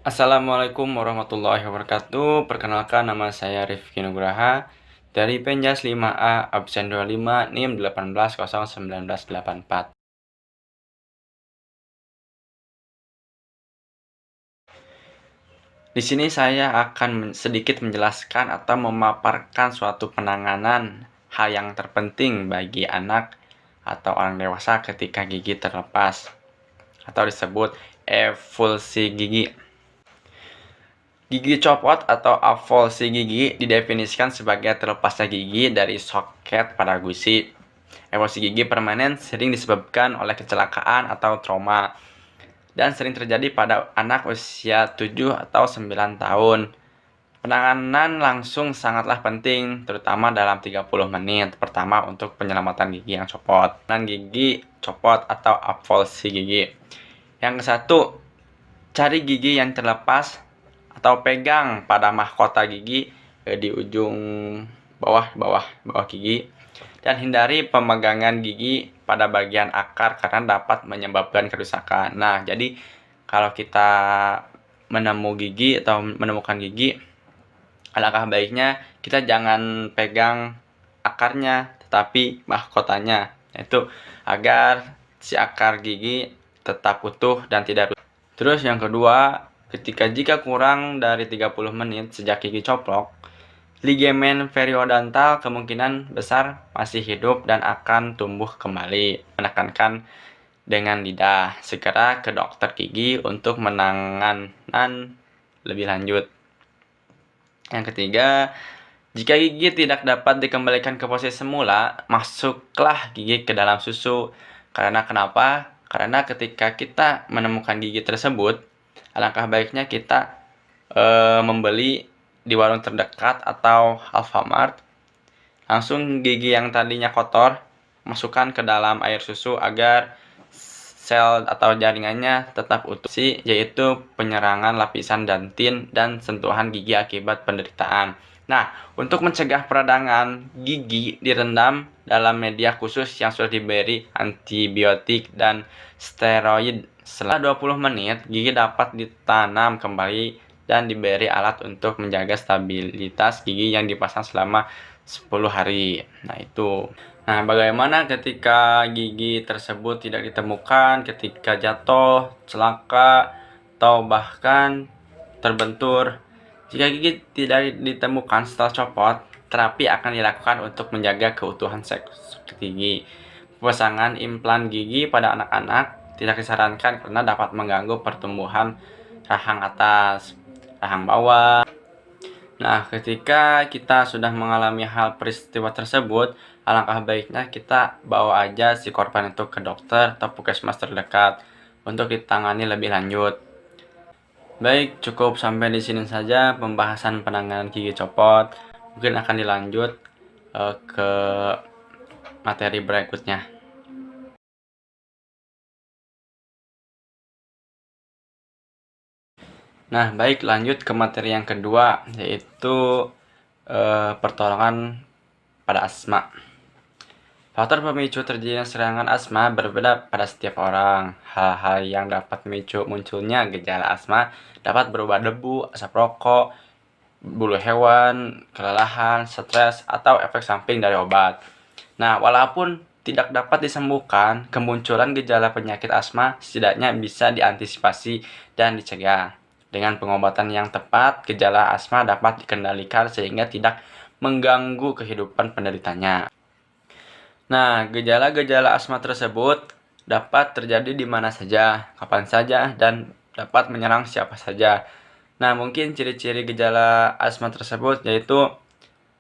Assalamualaikum warahmatullahi wabarakatuh. Perkenalkan, nama saya Rifki Nugraha dari Penjas 5A absen 25 NIM 18.01984. Di sini saya akan sedikit menjelaskan atau memaparkan suatu penanganan hal yang terpenting bagi anak atau orang dewasa ketika gigi terlepas atau disebut avulsi gigi. Gigi copot atau avulsi gigi didefinisikan sebagai terlepasnya gigi dari soket pada gusi. Avulsi gigi permanen sering disebabkan oleh kecelakaan atau trauma dan sering terjadi pada anak usia 7 atau 9 tahun. Penanganan langsung sangatlah penting, terutama dalam 30 menit pertama untuk penyelamatan gigi yang copot. Dan gigi copot atau avulsi gigi. Yang ke satu, cari gigi yang terlepas atau pegang pada mahkota gigi di ujung bawah gigi, dan hindari pemegangan gigi pada bagian akar karena dapat menyebabkan kerusakan. Nah, jadi kalau kita menemukan gigi, alangkah baiknya kita jangan pegang akarnya tetapi mahkotanya, yaitu agar si akar gigi tetap utuh dan tidak rusak. Terus yang kedua, jika kurang dari 30 menit sejak gigi coplok, ligamen periodontal kemungkinan besar masih hidup dan akan tumbuh kembali. Menekankan dengan lidah, segera ke dokter gigi untuk penanganan lebih lanjut. Yang ketiga, jika gigi tidak dapat dikembalikan ke posisi semula, masuklah gigi ke dalam susu. Karena kenapa? Karena ketika kita menemukan gigi tersebut, alangkah baiknya kita membeli di warung terdekat atau Alfamart. Langsung gigi yang tadinya kotor masukkan ke dalam air susu agar sel atau jaringannya tetap utuh, yaitu penyerangan lapisan dentin dan sentuhan gigi akibat penderitaan. Nah, untuk mencegah peradangan, gigi direndam dalam media khusus yang sudah diberi antibiotik dan steroid. Setelah 20 menit, gigi dapat ditanam kembali dan diberi alat untuk menjaga stabilitas gigi yang dipasang selama 10 hari. Nah, bagaimana ketika gigi tersebut tidak ditemukan, ketika jatuh, celaka, atau bahkan terbentur? Jika gigi tidak ditemukan setelah copot, terapi akan dilakukan untuk menjaga keutuhan gigi. Pemasangan implan gigi pada anak-anak tidak disarankan karena dapat mengganggu pertumbuhan rahang atas, rahang bawah. Nah, ketika kita sudah mengalami hal peristiwa tersebut, alangkah baiknya kita bawa aja si korban itu ke dokter atau puskesmas terdekat untuk ditangani lebih lanjut. Baik, cukup sampai di sini saja pembahasan penanganan gigi copot. Mungkin akan dilanjut ke materi berikutnya. Nah, baik, lanjut ke materi yang kedua, yaitu pertolongan pada asma. Faktor pemicu terjadinya serangan asma berbeda pada setiap orang. Hal-hal yang dapat memicu munculnya gejala asma dapat berupa debu, asap rokok, bulu hewan, kelelahan, stres, atau efek samping dari obat. Nah, walaupun tidak dapat disembuhkan, kemunculan gejala penyakit asma setidaknya bisa diantisipasi dan dicegah. Dengan pengobatan yang tepat, gejala asma dapat dikendalikan sehingga tidak mengganggu kehidupan penderitanya. Nah, gejala-gejala asma tersebut dapat terjadi di mana saja, kapan saja, dan dapat menyerang siapa saja. Nah, mungkin ciri-ciri gejala asma tersebut yaitu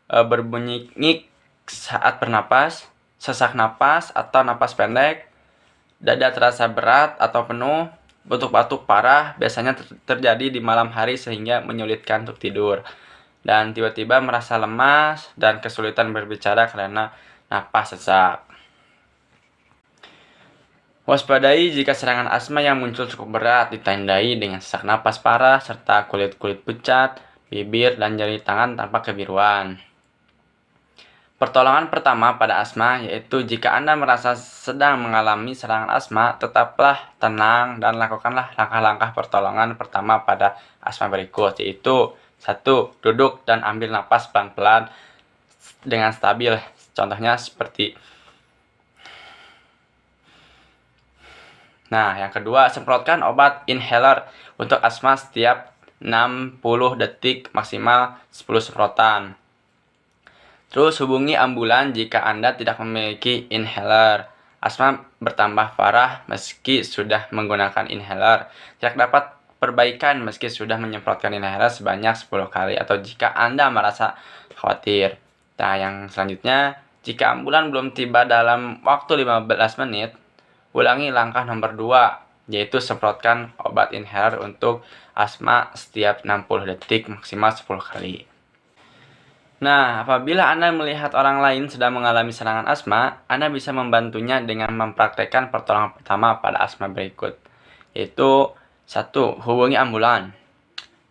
berbunyi ngik saat bernapas, sesak napas atau napas pendek, dada terasa berat atau penuh, batuk-batuk parah, biasanya terjadi di malam hari sehingga menyulitkan untuk tidur, dan tiba-tiba merasa lemas dan kesulitan berbicara karena napas sesak. Waspadai jika serangan asma yang muncul cukup berat ditandai dengan sesak napas parah serta kulit-kulit pucat, bibir dan jari tangan tampak kebiruan. Pertolongan pertama pada asma yaitu jika Anda merasa sedang mengalami serangan asma, tetaplah tenang dan lakukanlah langkah-langkah pertolongan pertama pada asma berikut, yaitu 1. Duduk dan ambil napas pelan-pelan dengan stabil. Contohnya seperti yang kedua, semprotkan obat inhaler untuk asma setiap 60 detik, maksimal 10 semprotan. Terus hubungi ambulan jika Anda tidak memiliki inhaler. Asma bertambah parah meski sudah menggunakan inhaler. Tidak dapat perbaikan meski sudah menyemprotkan inhaler sebanyak 10 kali atau jika Anda merasa khawatir. Nah, yang selanjutnya, jika ambulan belum tiba dalam waktu 15 menit, ulangi langkah nomor 2, yaitu semprotkan obat inhaler untuk asma setiap 60 detik, maksimal 10 kali. Nah, apabila Anda melihat orang lain sedang mengalami serangan asma, Anda bisa membantunya dengan mempraktekkan pertolongan pertama pada asma berikut, yaitu 1. Hubungi ambulan.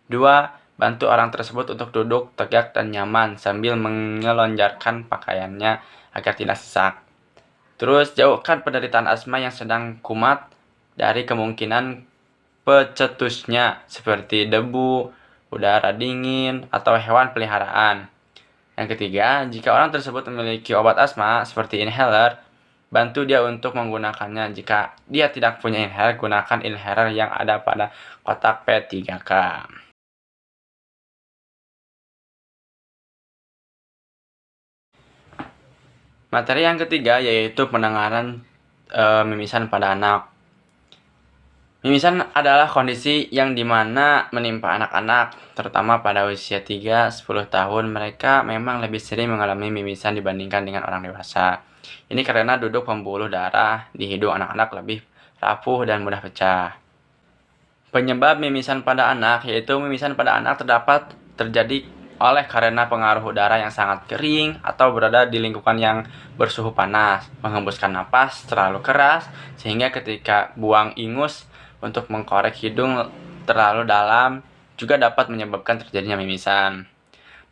2. Bantu orang tersebut untuk duduk tegak dan nyaman sambil mengelonjarkan pakaiannya agar tidak sesak. Terus, jauhkan penderitaan asma yang sedang kumat dari kemungkinan pecetusnya seperti debu, udara dingin, atau hewan peliharaan. Yang ketiga, jika orang tersebut memiliki obat asma seperti inhaler, bantu dia untuk menggunakannya. Jika dia tidak punya inhaler, gunakan inhaler yang ada pada kotak P3K. Materi yang ketiga yaitu penanganan mimisan pada anak. Mimisan adalah kondisi yang dimana menimpa anak-anak, terutama pada usia 3-10 tahun. Mereka memang lebih sering mengalami mimisan dibandingkan dengan orang dewasa. Ini karena duduk pembuluh darah di hidung anak-anak lebih rapuh dan mudah pecah. Penyebab mimisan pada anak yaitu mimisan pada anak terdapat terjadi oleh karena pengaruh udara yang sangat kering atau berada di lingkungan yang bersuhu panas, menghembuskan napas terlalu keras sehingga ketika buang ingus untuk mengkorek hidung terlalu dalam juga dapat menyebabkan terjadinya mimisan.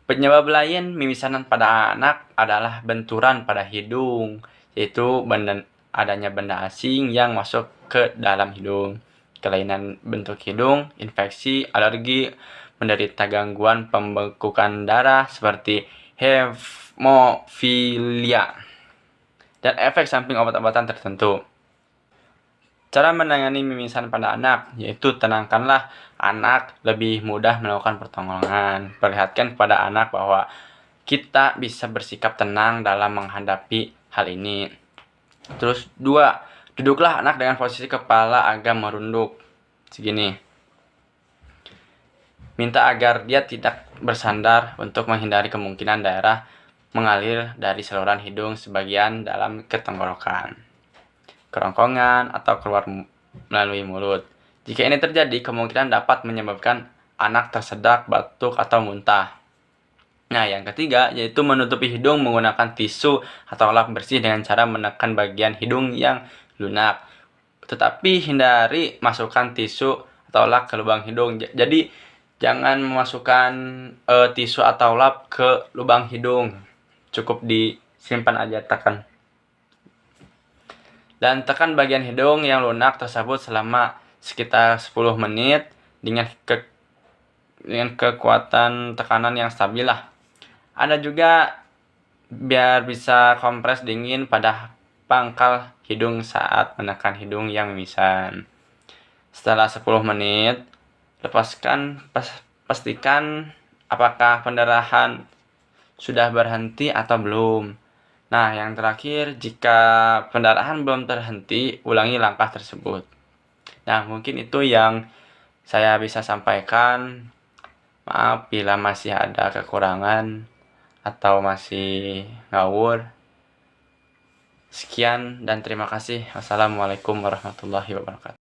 Penyebab lain mimisan pada anak adalah benturan pada hidung, yaitu adanya benda asing yang masuk ke dalam hidung, kelainan bentuk hidung, infeksi, alergi, menderita gangguan pembekukan darah seperti hemofilia, dan efek samping obat-obatan tertentu. Cara menangani mimisan pada anak yaitu tenangkanlah anak, lebih mudah melakukan pertolongan. Perlihatkan kepada anak bahwa kita bisa bersikap tenang dalam menghadapi hal ini. Terus 2, duduklah anak dengan posisi kepala agak merunduk segini. Minta agar dia tidak bersandar untuk menghindari kemungkinan darah mengalir dari saluran hidung sebagian dalam ke tenggorokan, kerongkongan, atau keluar melalui mulut. Jika ini terjadi, kemungkinan dapat menyebabkan anak tersedak, batuk, atau muntah. Nah, yang ketiga yaitu menutupi hidung menggunakan tisu atau lap bersih dengan cara menekan bagian hidung yang lunak. Tetapi hindari masukkan tisu atau lap ke lubang hidung. Jadi jangan memasukkan tisu atau lap ke lubang hidung. Cukup disimpan aja, tekan. Dan tekan bagian hidung yang lunak tersebut selama sekitar 10 menit dengan kekuatan tekanan yang stabil lah. Ada juga biar bisa kompres dingin pada pangkal hidung saat menekan hidung yang mimisan. Setelah 10 menit, pastikan apakah pendarahan sudah berhenti atau belum. Nah, yang terakhir, jika pendarahan belum terhenti, ulangi langkah tersebut. Nah, mungkin itu yang saya bisa sampaikan. Maaf bila masih ada kekurangan atau masih ngawur. Sekian dan terima kasih. Wassalamualaikum warahmatullahi wabarakatuh.